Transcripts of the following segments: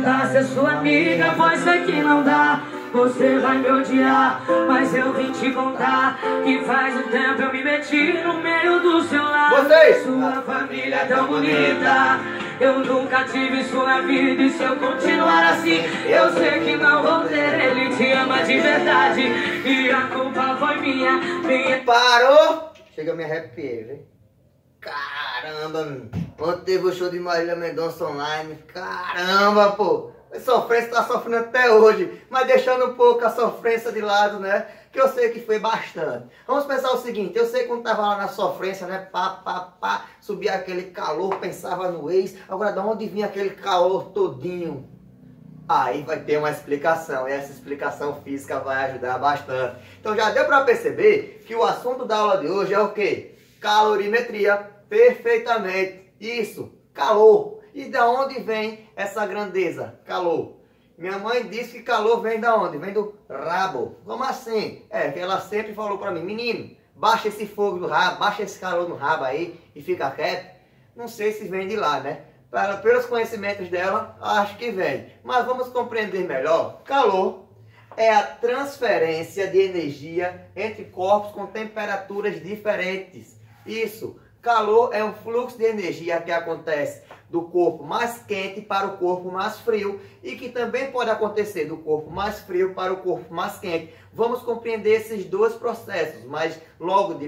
tentar ser sua amiga, pois sei que não dá. Você vai me odiar, mas eu vim te contar que faz um tempo eu me meti no meio do seu lar. Sua família é tão bonita, eu nunca tive isso na vida. E se eu continuar assim, eu sei que não vou ter. Ele te ama de verdade e a culpa foi minha. Parou? Chega, me arrepiei, velho. Caramba, ontem teve o show de Marília Mendonça online. Caramba, pô. A sofrência tá sofrendo até hoje, mas deixando um pouco a sofrência de lado, né? Que eu sei que foi bastante. Vamos pensar o seguinte, eu sei que quando tava lá na sofrência, né? Pá, subia aquele calor, pensava no ex. Agora, de onde vinha aquele calor todinho? Aí vai ter uma explicação, e essa explicação física vai ajudar bastante. Então já deu para perceber que o assunto da aula de hoje é o quê? Calorimetria. Perfeitamente. Isso, calor. E da onde vem essa grandeza? Calor. Minha mãe disse que calor vem da onde? Vem do rabo. Como assim? É, que ela sempre falou para mim, menino, baixa esse fogo do rabo, baixa esse calor no rabo aí e fica quieto. Não sei se vem de lá, né? Pelos conhecimentos dela, acho que vem. Mas vamos compreender melhor. Calor é a transferência de energia entre corpos com temperaturas diferentes. Isso. Calor é um fluxo de energia que acontece do corpo mais quente para o corpo mais frio e que também pode acontecer do corpo mais frio para o corpo mais quente. Vamos compreender esses dois processos, mas logo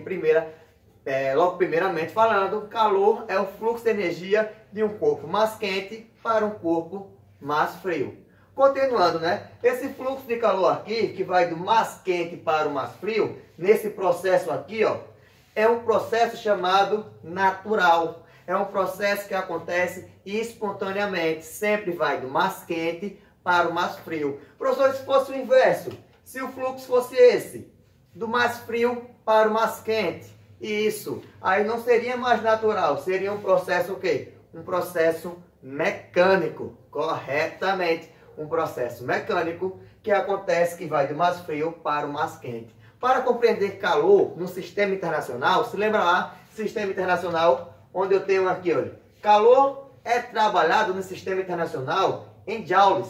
primeiramente falando, calor é o fluxo de energia de um corpo mais quente para um corpo mais frio. Continuando, né? Esse fluxo de calor aqui, que vai do mais quente para o mais frio, nesse processo aqui, ó, é um processo chamado natural. É um processo que acontece espontaneamente. Sempre vai do mais quente para o mais frio. Professor, se fosse o inverso, se o fluxo fosse esse, do mais frio para o mais quente, isso, aí não seria mais natural, seria um processo o quê? Um processo mecânico, corretamente. Um processo mecânico que acontece que vai do mais frio para o mais quente. Para compreender calor no sistema internacional, se lembra lá, sistema internacional, onde eu tenho aqui, olha, calor é trabalhado no sistema internacional em joules,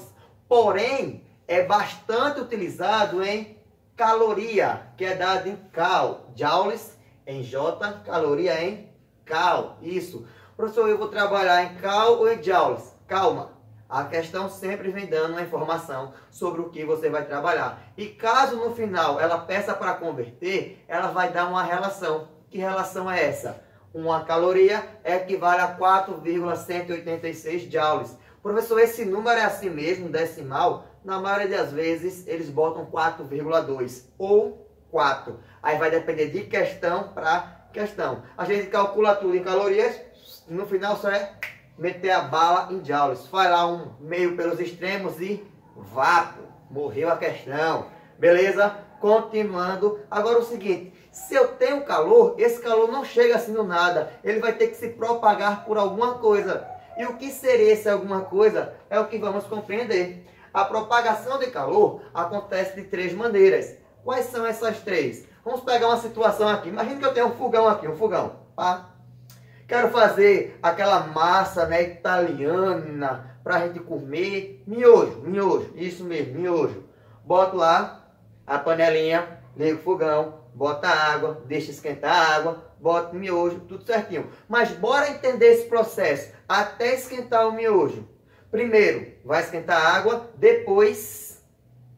porém é bastante utilizado em caloria, que é dado em cal, joules em J, caloria em cal, isso. Professor, eu vou trabalhar em cal ou em joules? Calma. A questão sempre vem dando uma informação sobre o que você vai trabalhar. E caso no final ela peça para converter, ela vai dar uma relação. Que relação é essa? Uma caloria equivale a 4,186 joules. Professor, esse número é assim mesmo, decimal? Na maioria das vezes eles botam 4,2 ou 4. Aí vai depender de questão para questão. A gente calcula tudo em calorias, no final só é meter a bala em joules. Faz lá um meio pelos extremos e vapo. Morreu a questão. Beleza? Continuando. Agora o seguinte. Se eu tenho calor, esse calor não chega assim do nada. Ele vai ter que se propagar por alguma coisa. E o que seria essa alguma coisa? É o que vamos compreender. A propagação de calor acontece de três maneiras. Quais são essas três? Vamos pegar uma situação aqui. Imagina que eu tenho um fogão aqui. Um fogão. Pá. Quero fazer aquela massa, né, italiana para a gente comer. Miojo, isso mesmo, miojo. Boto lá a panelinha, ligo o fogão, bota água, deixa esquentar a água, boto miojo, tudo certinho. Mas bora entender esse processo até esquentar o miojo. Primeiro, vai esquentar a água, depois,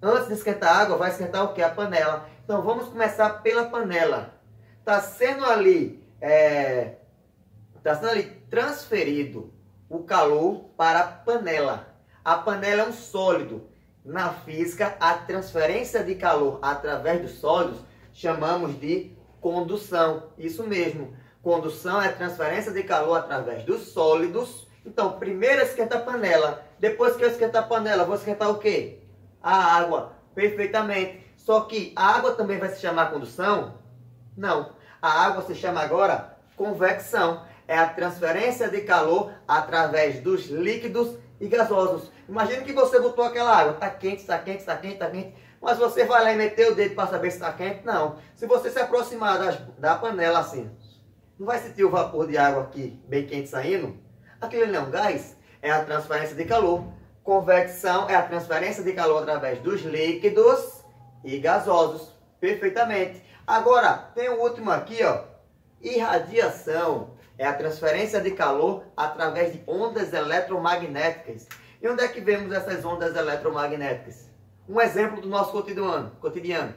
antes de esquentar a água, vai esquentar o que? A panela. Então vamos começar pela panela. Está sendo ali transferido o calor para a panela. A panela é um sólido. Na física, a transferência de calor através dos sólidos chamamos de condução. Isso mesmo. Condução é a transferência de calor através dos sólidos. Então, primeiro esquenta a panela. Depois que eu esquentar a panela, vou esquentar o quê? A água. Perfeitamente. Só que a água também vai se chamar condução? Não. A água se chama agora convecção. É a transferência de calor através dos líquidos e gasosos. Imagina que você botou aquela água. Está quente, está quente, está quente, está quente. Mas você vai lá e meter o dedo para saber se está quente? Não. Se você se aproximar da panela assim, não vai sentir o vapor de água aqui bem quente saindo? Aquilo não é um gás. É a transferência de calor Convecção é a transferência de calor através dos líquidos e gasosos. Perfeitamente. Agora, tem o último aqui, ó. Irradiação é a transferência de calor através de ondas eletromagnéticas. E onde é que vemos essas ondas eletromagnéticas? Um exemplo do nosso cotidiano.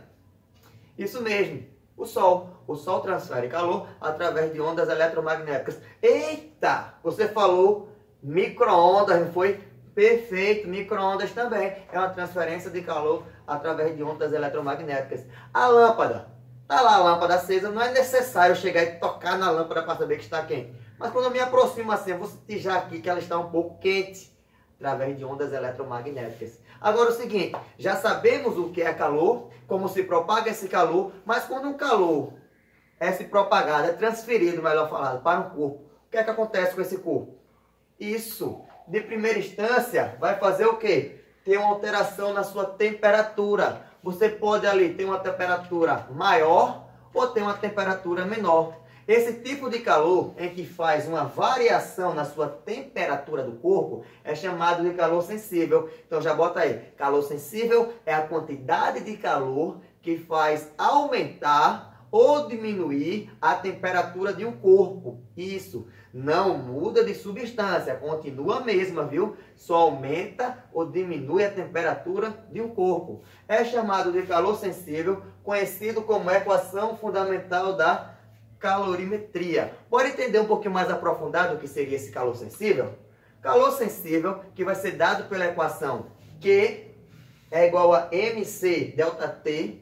Isso mesmo, o Sol. O Sol transfere calor através de ondas eletromagnéticas. Eita! Você falou micro-ondas, não foi? Perfeito, micro-ondas também. É uma transferência de calor através de ondas eletromagnéticas. A lâmpada. Está lá a lâmpada acesa, não é necessário chegar e tocar na lâmpada para saber que está quente. Mas quando eu me aproximo assim, eu vou sentir já aqui que ela está um pouco quente, através de ondas eletromagnéticas. Agora o seguinte, já sabemos o que é calor, como se propaga esse calor, mas quando um calor é se propagado, é transferido, melhor falado, para um corpo, o que é que acontece com esse corpo? Isso, de primeira instância, vai fazer o quê? Ter uma alteração na sua temperatura. Você pode ali ter uma temperatura maior ou ter uma temperatura menor. Esse tipo de calor em que faz uma variação na sua temperatura do corpo é chamado de calor sensível. Então já bota aí, calor sensível é a quantidade de calor que faz aumentar ou diminuir a temperatura de um corpo. Isso, não muda de substância, continua a mesma, viu? Só aumenta ou diminui a temperatura de um corpo. É chamado de calor sensível, conhecido como equação fundamental da calorimetria. Pode entender um pouquinho mais aprofundado o que seria esse calor sensível? Calor sensível, que vai ser dado pela equação Q é igual a mc delta T.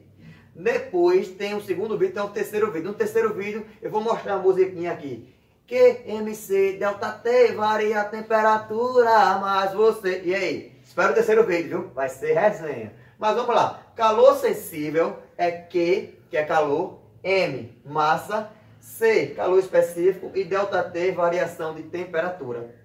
Depois tem o segundo vídeo, tem o terceiro vídeo. No terceiro vídeo eu vou mostrar a musiquinha aqui. QMC delta T varia a temperatura, mas você... E aí? Espera o terceiro vídeo, viu? Vai ser resenha. Mas vamos lá. Calor sensível é Q, que é calor, M, massa, C, calor específico e delta T, variação de temperatura.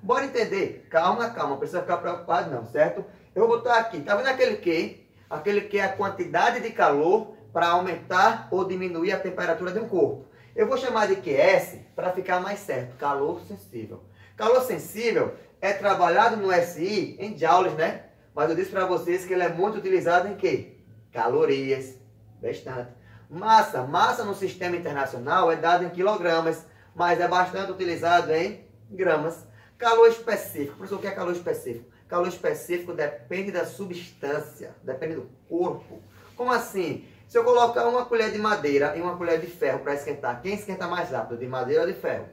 Bora entender? Calma, calma. Não precisa ficar preocupado não, certo? Eu vou botar aqui. Tá vendo aquele Q? Aquele Q é a quantidade de calor para aumentar ou diminuir a temperatura de um corpo. Eu vou chamar de QS para ficar mais certo. Calor sensível. Calor sensível é trabalhado no SI em joules, né? Mas eu disse para vocês que ele é muito utilizado em quê? Calorias. Bastante. Massa. Massa no sistema internacional é dado em quilogramas, mas é bastante utilizado em gramas. Calor específico. Por isso, o que é calor específico? Calor específico depende da substância, depende do corpo. Como assim? Se eu colocar uma colher de madeira e uma colher de ferro para esquentar, quem esquenta mais rápido, de madeira ou de ferro?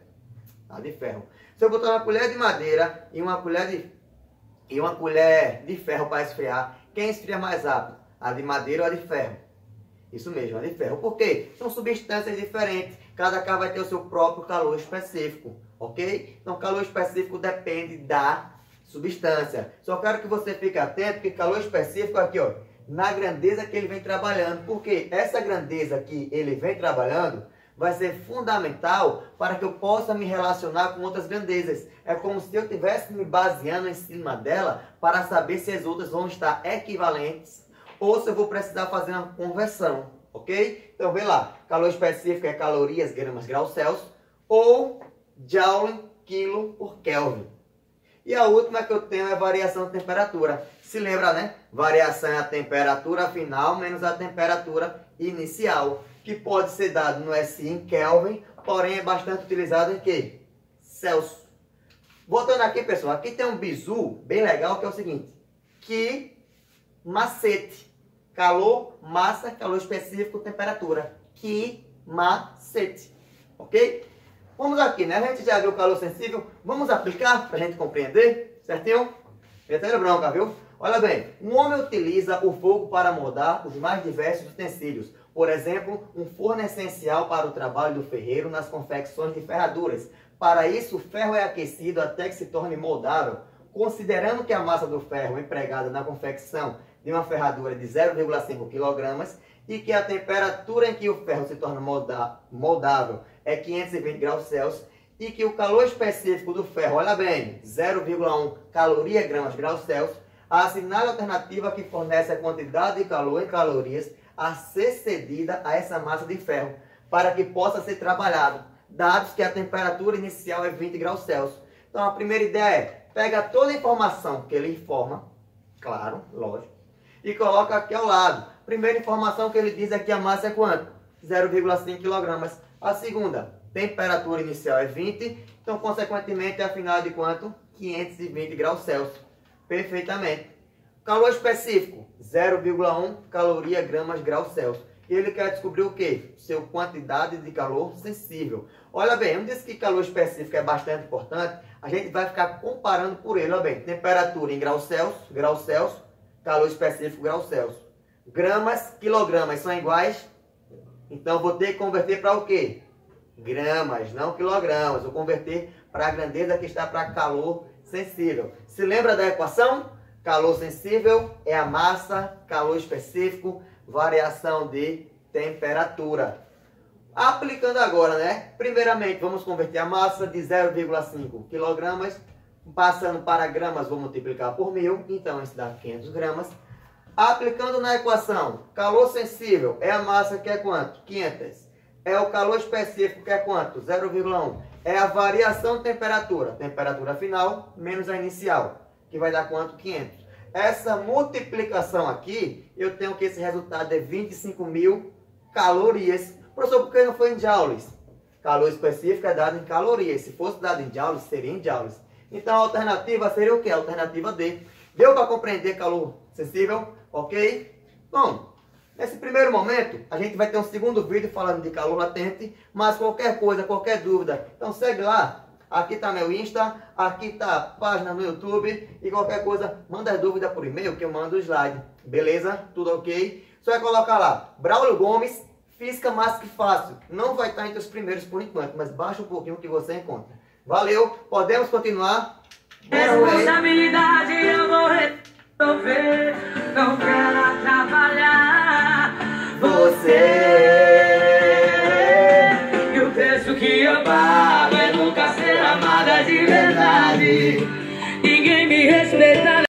A de ferro. Se eu botar uma colher de madeira e uma colher de ferro para esfriar, quem esfria mais rápido? A de madeira ou a de ferro? Isso mesmo, a de ferro. Por quê? São substâncias diferentes. Cada carro vai ter o seu próprio calor específico, ok? Então, calor específico depende da substância. Só quero que você fique atento que calor específico aqui, ó, na grandeza que ele vem trabalhando. Porque essa grandeza que ele vem trabalhando vai ser fundamental para que eu possa me relacionar com outras grandezas. É como se eu estivesse me baseando em cima dela para saber se as outras vão estar equivalentes ou se eu vou precisar fazer uma conversão, ok? Então, vê lá. Calor específico é calorias, gramas, graus Celsius ou joule, quilo por Kelvin. E a última que eu tenho é variação de temperatura. Se lembra, né? Variação é a temperatura final menos a temperatura inicial, que pode ser dado no SI em Kelvin, porém é bastante utilizado em quê? Celsius. Voltando aqui, pessoal, aqui tem um bizu bem legal que é o seguinte. Que macete. Calor, massa, calor específico, temperatura. Que macete. Ok? Vamos aqui, né? A gente já viu o calor sensível. Vamos aplicar para a gente compreender, certinho? Metendo bronca, viu? Olha bem, um homem utiliza o fogo para moldar os mais diversos utensílios. Por exemplo, um forno é essencial para o trabalho do ferreiro nas confecções de ferraduras. Para isso, o ferro é aquecido até que se torne moldável. Considerando que a massa do ferro empregada na confecção de uma ferradura é de 0,5 kg e que a temperatura em que o ferro se torna moldável é 520 graus Celsius e que o calor específico do ferro, olha bem, 0,1 caloria gramas graus Celsius, assinale a alternativa que fornece a quantidade de calor em calorias a ser cedida a essa massa de ferro para que possa ser trabalhado, dados que a temperatura inicial é 20 graus Celsius. Então a primeira ideia é pega toda a informação que ele informa, claro, lógico, e coloca aqui ao lado. Primeira informação que ele diz é que a massa é quanto? 0,5 kg. A segunda, temperatura inicial é 20, então consequentemente a final de quanto? 520 graus Celsius. Perfeitamente. Calor específico, 0,1 caloria gramas graus Celsius. E ele quer descobrir o quê? Seu quantidade de calor sensível. Olha bem, eu disse que calor específico é bastante importante. A gente vai ficar comparando por ele. Olha bem, temperatura em graus Celsius, calor específico graus Celsius. Gramas, quilogramas são iguais. Então vou ter que converter para o quê? Gramas, não quilogramas. Vou converter para a grandeza que está para calor sensível. Se lembra da equação? Calor sensível é a massa, calor específico, variação de temperatura. Aplicando agora, né? Primeiramente, vamos converter a massa de 0,5 kg, passando para gramas, vou multiplicar por 1000, então isso dá 500 gramas. Aplicando na equação, calor sensível é a massa que é quanto? 500. É o calor específico que é quanto? 0,1. É a variação de temperatura. Temperatura final menos a inicial, que vai dar quanto? 500. Essa multiplicação aqui, eu tenho que esse resultado é 25.000 calorias. Professor, por que não foi em joules? Calor específico é dado em calorias. Se fosse dado em joules, seria em joules. Então a alternativa seria o quê? A alternativa D. Deu para compreender calor sensível? Ok? Bom, nesse primeiro momento, a gente vai ter um segundo vídeo falando de calor latente. Mas qualquer coisa, qualquer dúvida, então segue lá. Aqui está meu Insta, aqui está a página no YouTube. E qualquer coisa, manda as dúvidas por e-mail que eu mando o slide. Beleza? Tudo ok? Só é colocar lá, Braulio Gomes, Física Mais Que Fácil. Não vai estar entre os primeiros por enquanto, mas baixa um pouquinho que você encontra. Valeu, podemos continuar? Responsabilidade eu vou resolver, não quero atrapalhar você. E o preço que eu pago é nunca ser amada de verdade. Ninguém me respeita.